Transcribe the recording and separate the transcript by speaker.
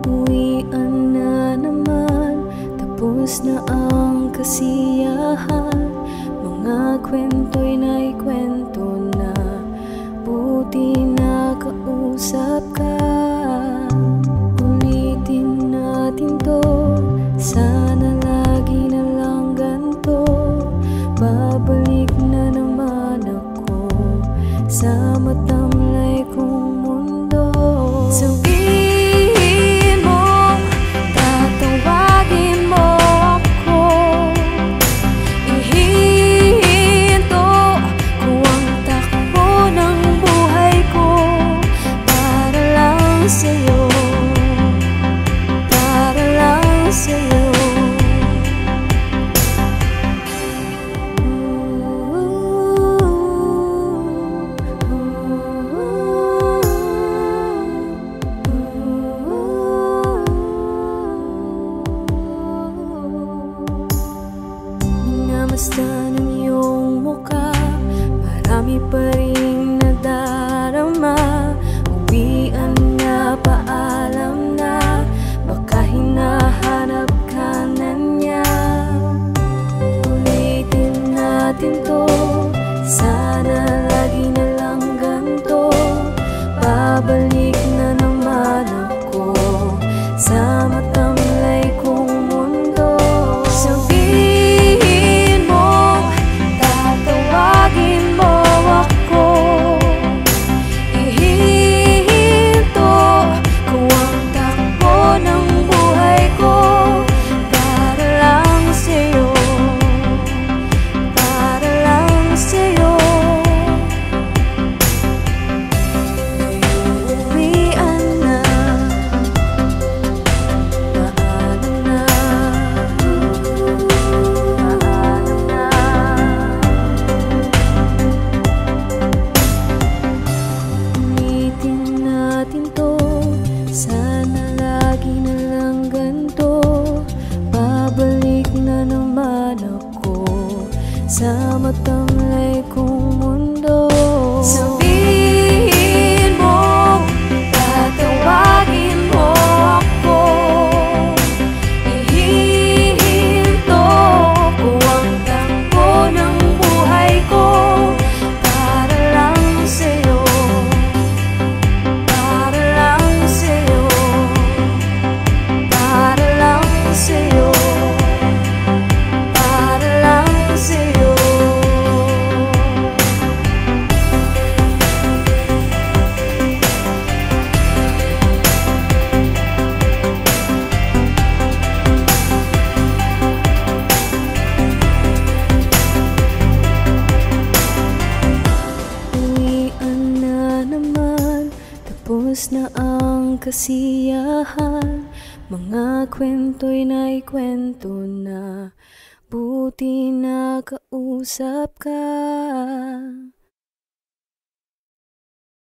Speaker 1: Uwian na naman, tapos na ang kasiyahan. Mga kwento'y naikwento na, buti na kausap ka. Ulitin natin to, sana lagi na lang ganto. Babalik na naman ako sa matamlay kong mundo. Sabihin mo, tatawagin mo ako. Ihinto ko ang takbo ng buhay ko para lang sa'yo, para lang sa'yo. Basta ng iyong mukha, marami pa rin nadarama. Uwian na, paalam na, baka hinahanap ka na niya. Ulitin natin to, sana lagi na lang ganto. Babalik na naman ako sa matamlay kong mundo. Sana lagi na lang ganto. Babalik na naman ako sa matamlay kong mundo. Sabihin mo, tatawagin mo ako. Ihihinto ko ang takbo ng buhay ko para lang sa'yo, para lang sa'yo, para lang sa'yo, para lang sa'yo. Uwian na naman, tapos na ang kasiyahan. Mga kwento'y naikwento na, buti na kausap ka.